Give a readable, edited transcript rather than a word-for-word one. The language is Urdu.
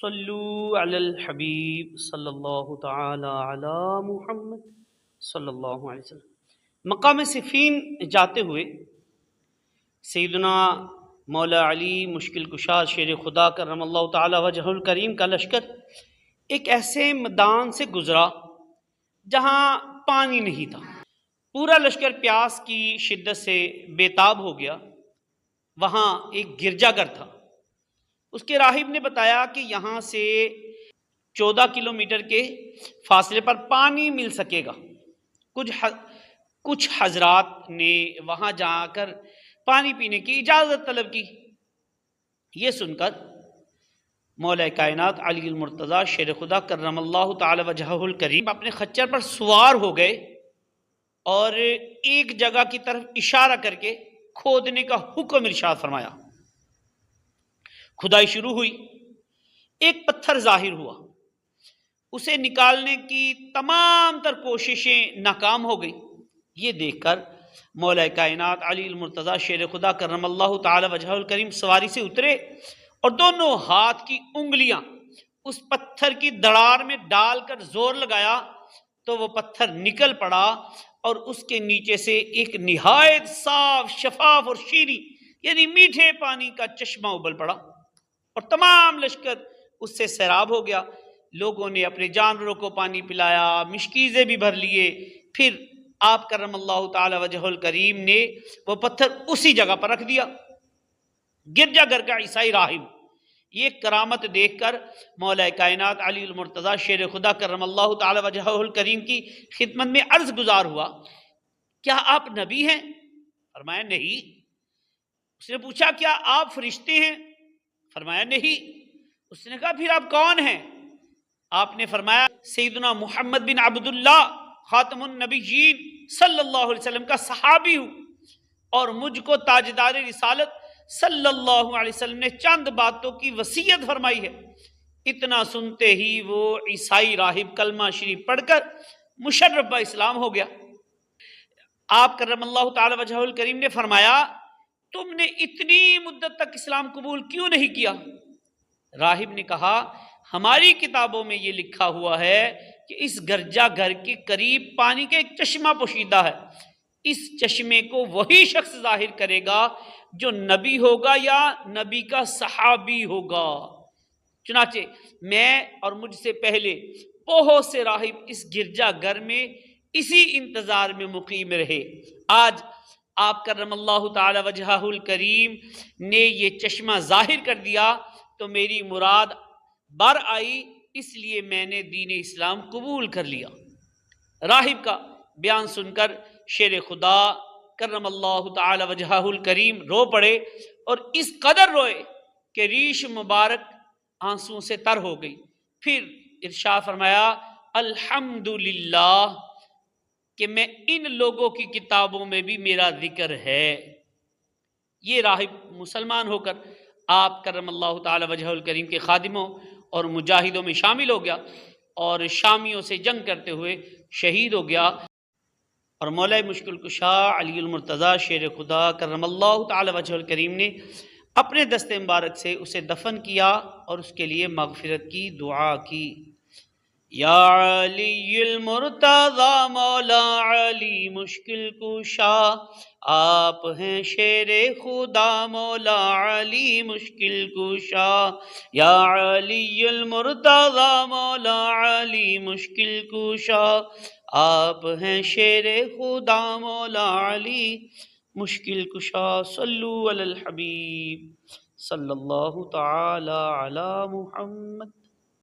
صلو علی الحبیب صلی اللہ تعالی علی محمد صلی اللہ علیہ وسلم۔ مقام صفین جاتے ہوئے سیدنا مولا علی مشکل کشا شیر خدا کرم اللہ تعالی وجہ الکریم کا لشکر ایک ایسے میدان سے گزرا جہاں پانی نہیں تھا۔ پورا لشکر پیاس کی شدت سے بے تاب ہو گیا۔ وہاں ایک گرجا گھر تھا۔ اس کے راہب نے بتایا کہ یہاں سے 14 کلومیٹر کے فاصلے پر پانی مل سکے گا۔ کچھ حضرات نے وہاں جا کر پانی پینے کی اجازت طلب کی۔ یہ سن کر مولا کائنات علی المرتضیٰ شیر خدا کرم اللہ تعالی وجہہ الکریم اپنے خچر پر سوار ہو گئے اور ایک جگہ کی طرف اشارہ کر کے کھودنے کا حکم ارشاد فرمایا۔ کھدائی شروع ہوئی۔ ایک پتھر ظاہر ہوا۔ اسے نکالنے کی تمام تر کوششیں ناکام ہو گئی۔ یہ دیکھ کر مولا کائنات علی المرتضیٰ شیر خدا کرم اللہ تعالی وجہہ الکریم سواری سے اترے اور دونوں ہاتھ کی انگلیاں اس پتھر کی دڑار میں ڈال کر زور لگایا تو وہ پتھر نکل پڑا اور اس کے نیچے سے ایک نہایت صاف شفاف اور شیریں یعنی میٹھے پانی کا چشمہ ابل پڑا اور تمام لشکر اس سے سیراب ہو گیا۔ لوگوں نے اپنے جانوروں کو پانی پلایا، مشکیزیں بھی بھر لیے۔ پھر آپ کرم اللہ تعالی وجہ الکریم نے وہ پتھر اسی جگہ پر رکھ دیا۔ گرجا گھر کا عیسائی راہب یہ کرامت دیکھ کر مولا کائنات علی المرتضیٰ شیر خدا کرم اللہ تعالی وجہ الکریم کی خدمت میں عرض گزار ہوا، کیا آپ نبی ہیں؟ فرمایا نہیں۔ اس نے پوچھا کیا آپ فرشتے ہیں؟ فرمایا نہیں۔ اس نے کہا پھر آپ کون ہیں؟ آپ نے فرمایا سیدنا محمد بن عبداللہ خاتم النبیین صلی اللہ علیہ وسلم کا صحابی ہوں، اور مجھ کو تاجدار رسالت صلی اللہ علیہ وسلم نے چند باتوں کی وصیت فرمائی ہے۔ اتنا سنتے ہی وہ عیسائی راہب کلمہ شریف پڑھ کر مشرف با اسلام ہو گیا۔ آپ کرم اللہ تعالی وجہ الکریم نے فرمایا تم نے اتنی مدت تک اسلام قبول کیوں نہیں کیا؟ راہب نے کہا ہماری کتابوں میں یہ لکھا ہوا ہے کہ اس گرجا گھر کے قریب پانی کا ایک چشمہ پوشیدہ ہے، اس چشمے کو وہی شخص ظاہر کرے گا جو نبی ہوگا یا نبی کا صحابی ہوگا۔ چنانچہ میں اور مجھ سے پہلے بہت سے راہب اس گرجا گھر میں اسی انتظار میں مقیم رہے۔ آج آپ کرم اللہ تعالی وجہہ الکریم نے یہ چشمہ ظاہر کر دیا تو میری مراد بر آئی، اس لیے میں نے دین اسلام قبول کر لیا۔ راہب کا بیان سن کر شیر خدا کرم اللہ تعالی وجہہ الکریم رو پڑے اور اس قدر روئے کہ ریش مبارک آنسوں سے تر ہو گئی۔ پھر ارشاد فرمایا الحمدللہ کہ میں ان لوگوں کی کتابوں میں بھی میرا ذکر ہے۔ یہ راہب مسلمان ہو کر آپ کرم اللہ تعالی وجہ الکریم کے خادموں اور مجاہدوں میں شامل ہو گیا اور شامیوں سے جنگ کرتے ہوئے شہید ہو گیا، اور مولا مشکل کشا علی المرتضیٰ شیر خدا کرم اللہ تعالی وجہ الکریم نے اپنے دست مبارک سے اسے دفن کیا اور اس کے لیے مغفرت کی دعا کی۔ یا علی المرتضیٰ مولا علی مشکل کشا، آپ ہیں شیر خدا مولا علی مشکل کشا۔ یا علی المرتضیٰ مولا علی مشکل کشا، آپ ہیں شیر خدا مولا علی مشکل کشا۔ صلو علی الحبیب صلی اللہ تعالی علی محمد۔